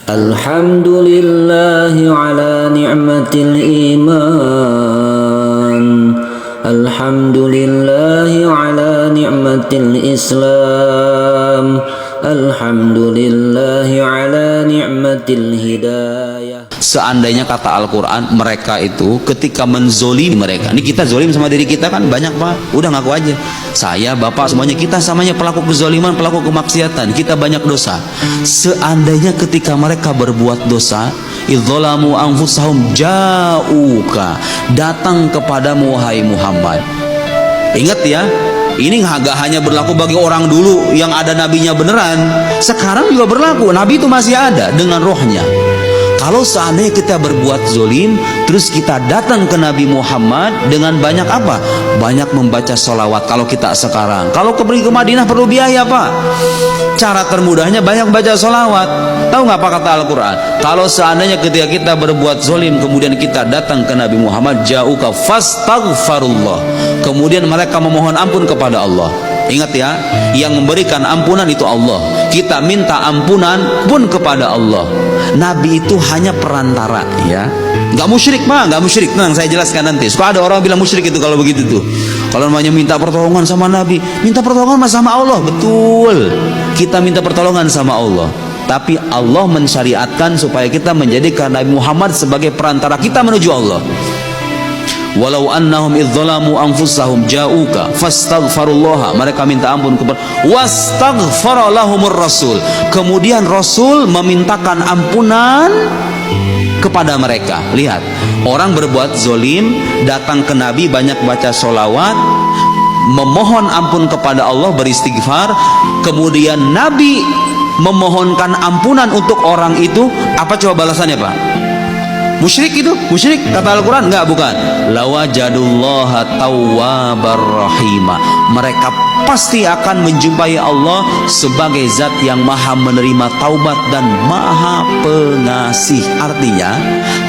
Alhamdulillahi ala ni'matil iman. Alhamdulillahi ala ni'matil Islam. Alhamdulillahi ala ni'matil hidayah. Seandainya kata Al-Quran, mereka itu ketika menzolimi mereka, ini kita zolim sama diri kita kan banyak pak, udah ngaku aja, saya, bapak, semuanya kita samanya pelaku kezoliman, pelaku kemaksiatan, kita banyak dosa. Seandainya ketika mereka berbuat dosa, idzalamu anfusahum ja'uka, datang kepadamu wahai Muhammad. Ingat ya, ini gak hanya berlaku bagi orang dulu yang ada nabinya beneran, sekarang juga berlaku. Nabi itu masih ada dengan rohnya. Kalau seandainya kita berbuat zolim, terus kita datang ke Nabi Muhammad dengan banyak apa? Banyak membaca sholawat. Kalau kita sekarang, kalau pergi ke Madinah perlu biaya pak. Cara termudahnya banyak baca sholawat. Tahu nggak apa kata Al-Quran? Kalau seandainya ketika kita berbuat zolim, kemudian kita datang ke Nabi Muhammad, ja'uka fastaghfarullah. Kemudian mereka memohon ampun kepada Allah. Ingat ya, yang memberikan ampunan itu Allah. Kita minta ampunan pun kepada Allah. Nabi itu hanya perantara ya. Gak musyrik mah, gak musyrik. Nah, saya jelaskan nanti. Suka ada orang bilang musyrik itu kalau begitu tuh. Kalau namanya minta pertolongan sama Nabi, minta pertolongan sama Allah. Betul. Kita minta pertolongan sama Allah. Tapi Allah mensyariatkan supaya kita menjadikan Nabi Muhammad sebagai perantara kita menuju Allah. Walau annahum idzalamu anfusahum ja'uka fastaghfarullaha, mereka minta ampun kepada wastaghfara lahumur rasul, kemudian Rasul memintakan ampunan kepada mereka. Lihat, orang berbuat zolim datang ke Nabi, banyak baca sholawat, memohon ampun kepada Allah, beristighfar, kemudian Nabi memohonkan ampunan untuk orang itu. Apa coba balasannya pak? Musyrik itu, musyrik kata Al-Quran? Enggak, bukan. Lawajadullaha tawwabar rahima, mereka pasti akan menjumpai Allah sebagai zat yang maha menerima taubat dan maha pengasih. Artinya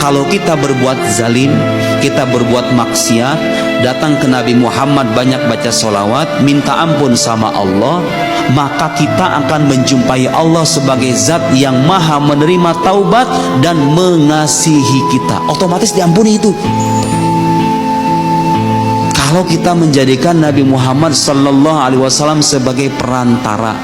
kalau kita berbuat zalim, kita berbuat maksiat, datang ke Nabi Muhammad, banyak baca sholawat, minta ampun sama Allah, maka kita akan menjumpai Allah sebagai zat yang maha menerima taubat dan mengasihi kita. Otomatis diampuni itu. Kalau kita menjadikan Nabi Muhammad sallallahu alaihi wasallam sebagai perantara,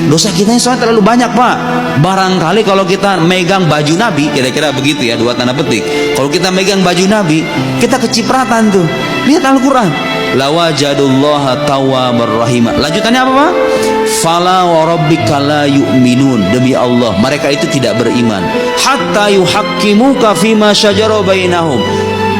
dosa kita soalnya terlalu banyak pak. Barangkali kalau kita megang baju Nabi, kira-kira begitu ya, dua tanda petik. Kalau kita megang baju Nabi, kita kecipratan tuh. Lihat Al-Quran, lawajadullaha tawwabar rahim. Lanjutannya apa pak? Fala wa rabbika la yu'minun, demi Allah mereka itu tidak beriman, hatta yuhaqqimuka fima syajara bainahum,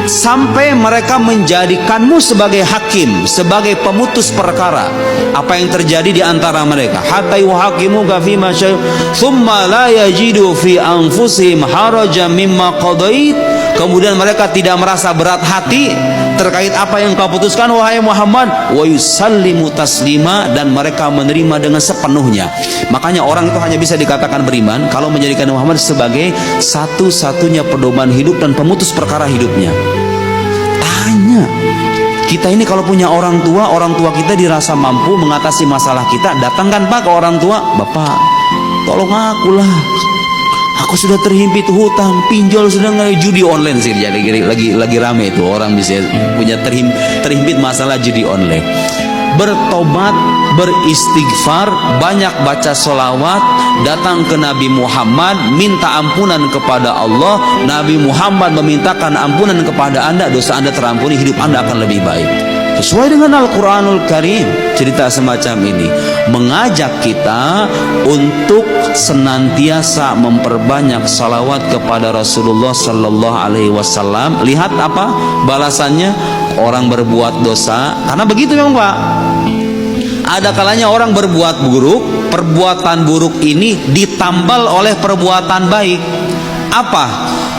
sampai mereka menjadikanmu sebagai hakim, sebagai pemutus perkara apa yang terjadi di antara mereka. Hatta yuhaqqimuka fima syajara thumma la yajidu fi anfusihim harajan mimma qadait, kemudian mereka tidak merasa berat hati terkait apa yang kau putuskan wahai Muhammad, wa yusallimu taslima, dan mereka menerima dengan sepenuhnya. Makanya orang itu hanya bisa dikatakan beriman kalau menjadikan Muhammad sebagai satu-satunya pedoman hidup dan pemutus perkara hidupnya. Tanya, kita ini kalau punya orang tua kita dirasa mampu mengatasi masalah kita, datangkan pak ke orang tua, bapak tolong aku lah, aku sudah terhimpit hutang, pinjol, sudah nggak, judi online sih, jadi lagi rame itu orang bisa punya terhimpit masalah judi online. Bertobat, beristighfar, banyak baca sholawat, datang ke Nabi Muhammad, minta ampunan kepada Allah. Nabi Muhammad memintakan ampunan kepada anda, dosa anda terampuni, hidup anda akan lebih baik. Sesuai dengan Al-Quranul Karim, cerita semacam ini mengajak kita untuk senantiasa memperbanyak salawat kepada Rasulullah Sallallahu Alaihi Wasallam. Lihat apa balasannya orang berbuat dosa, karena begitu memang pak. Ada kalanya orang berbuat buruk, perbuatan buruk ini ditambal oleh perbuatan baik. Apa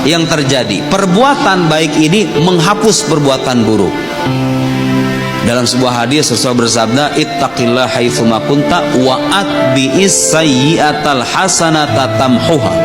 yang terjadi? Perbuatan baik ini menghapus perbuatan buruk. Dalam sebuah hadis Rasul bersabda, ittaqillah haitsuma kunta wa atbi'is sayyi'atal hasanata tamhuha.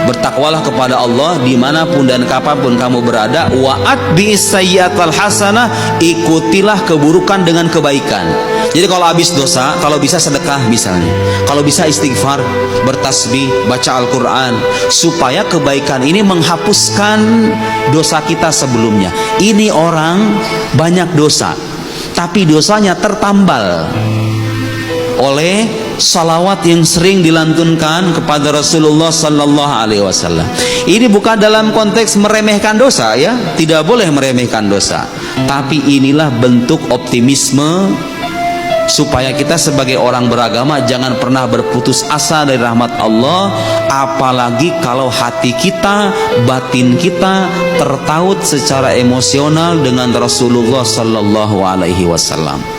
Bertakwalah kepada Allah dimanapun dan kapanpun kamu berada. Wa atbi'is sayyi'atal hasanah, ikutilah keburukan dengan kebaikan. Jadi kalau habis dosa, kalau bisa sedekah misalnya, kalau bisa istighfar, bertasbih, baca Al-Quran, supaya kebaikan ini menghapuskan dosa kita sebelumnya. Ini orang banyak dosa, tapi dosanya tertambal oleh salawat yang sering dilantunkan kepada Rasulullah Sallallahu Alaihi Wasallam. Ini bukan dalam konteks meremehkan dosa, ya, tidak boleh meremehkan dosa, tapi inilah bentuk optimisme supaya kita sebagai orang beragama jangan pernah berputus asa dari rahmat Allah, apalagi kalau hati kita, batin kita tertaut secara emosional dengan Rasulullah Sallallahu Alaihi Wasallam.